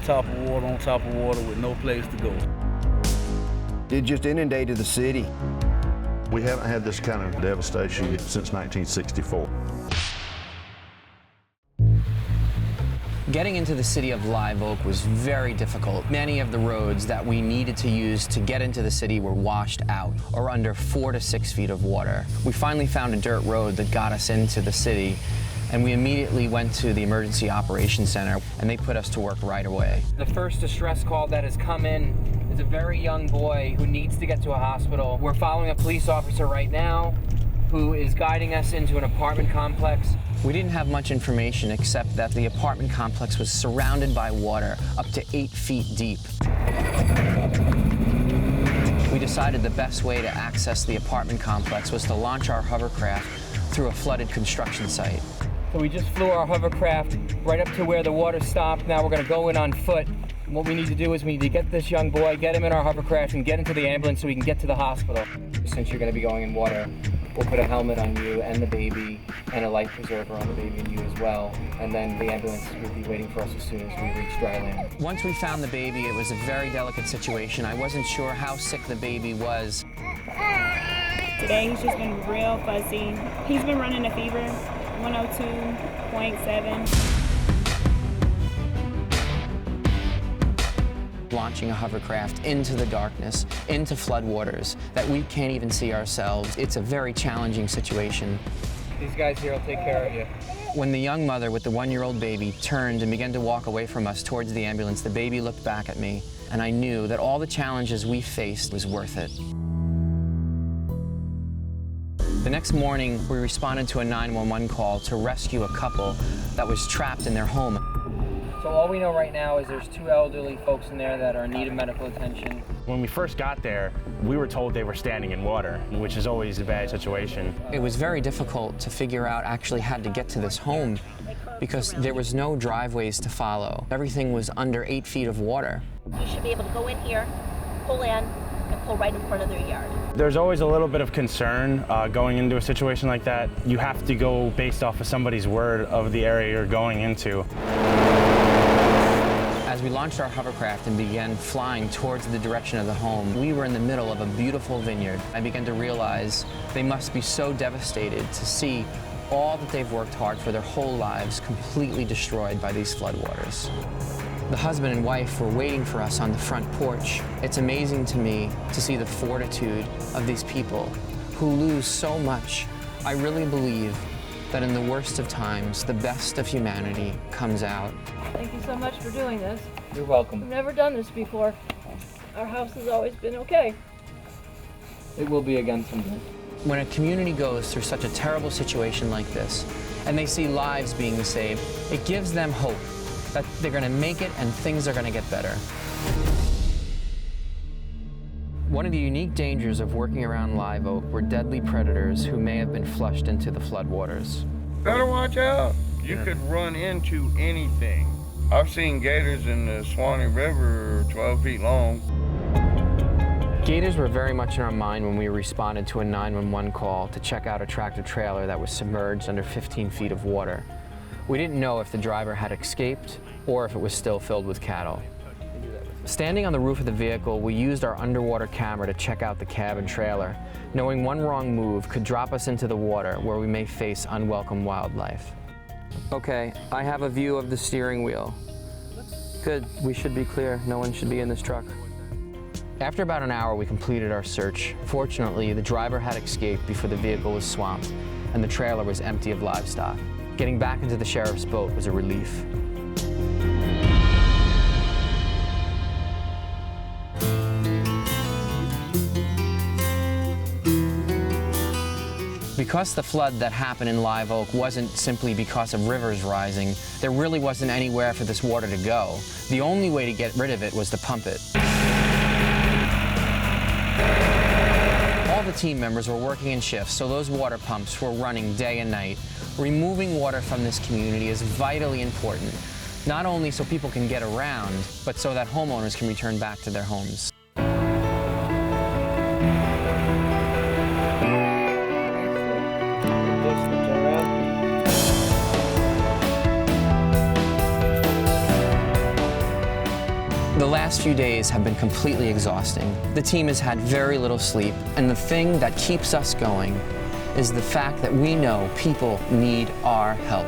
top of water with no place to go. It just inundated the city. We haven't had this kind of devastation since 1964. Getting into the city of Live Oak was very difficult. Many of the roads that we needed to use to get into the city were washed out or under 4 to 6 feet of water. We finally found a dirt road that got us into the city, and we immediately went to the Emergency Operations Center, and they put us to work right away. The first distress call that has come in is a very young boy who needs to get to a hospital. We're following a police officer right now who is guiding us into an apartment complex. We didn't have much information except that the apartment complex was surrounded by water up to 8 feet deep. We decided the best way to access the apartment complex was to launch our hovercraft through a flooded construction site. So we just flew our hovercraft right up to where the water stopped. Now we're going to go in on foot. And what we need to do is we need to get this young boy, get him in our hovercraft, and get into the ambulance so we can get to the hospital. Since you're going to be going in water, we'll put a helmet on you and the baby and a life preserver on the baby and you as well. And then the ambulance will be waiting for us as soon as we reach dry land. Once we found the baby, it was a very delicate situation. I wasn't sure how sick the baby was. Today he's just been real fuzzy. He's been running a fever, 102.7. Launching a hovercraft into the darkness, into floodwaters that we can't even see ourselves. It's a very challenging situation. These guys here will take care of you. When the young mother with the 1-year-old baby turned and began to walk away from us towards the ambulance, the baby looked back at me, and I knew that all the challenges we faced was worth it. The next morning, we responded to a 911 call to rescue a couple that was trapped in their home. So all we know right now is there's 2 elderly folks in there that are in need of medical attention. When we first got there, we were told they were standing in water, which is always a bad situation. It was very difficult to figure out actually how to get to this home because there was no driveways to follow. Everything was under 8 feet of water. You should be able to go in here, pull in, and pull right in front of their yard. There's always a little bit of concern going into a situation like that. You have to go based off of somebody's word of the area you're going into. As we launched our hovercraft and began flying towards the direction of the home, we were in the middle of a beautiful vineyard. I began to realize they must be so devastated to see all that they've worked hard for their whole lives completely destroyed by these floodwaters. The husband and wife were waiting for us on the front porch. It's amazing to me to see the fortitude of these people who lose so much. I really believe that in the worst of times, the best of humanity comes out. Thank you so much for doing this. You're welcome. We've never done this before. Our house has always been okay. It will be again someday. When a community goes through such a terrible situation like this, and they see lives being saved, it gives them hope that they're going to make it and things are going to get better. One of the unique dangers of working around Live Oak were deadly predators who may have been flushed into the floodwaters. Better watch out. You could run into anything. I've seen gators in the Suwannee River 12 feet long. Gators were very much in our mind when we responded to a 911 call to check out a tractor trailer that was submerged under 15 feet of water. We didn't know if the driver had escaped or if it was still filled with cattle. Standing on the roof of the vehicle, we used our underwater camera to check out the cab and trailer, knowing one wrong move could drop us into the water where we may face unwelcome wildlife. Okay, I have a view of the steering wheel. Good, we should be clear. No one should be in this truck. After about an hour, we completed our search. Fortunately, the driver had escaped before the vehicle was swamped, and the trailer was empty of livestock. Getting back into the sheriff's boat was a relief. Because the flood that happened in Live Oak wasn't simply because of rivers rising, there really wasn't anywhere for this water to go. The only way to get rid of it was to pump it. All the team members were working in shifts, so those water pumps were running day and night. Removing water from this community is vitally important, not only so people can get around, but so that homeowners can return back to their homes. The last few days have been completely exhausting. The team has had very little sleep, and the thing that keeps us going is the fact that we know people need our help.